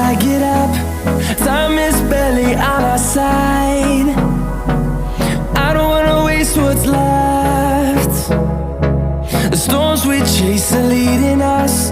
I get up, time is barely on our side. I don't wanna waste what's left. The storms we chase are leading us.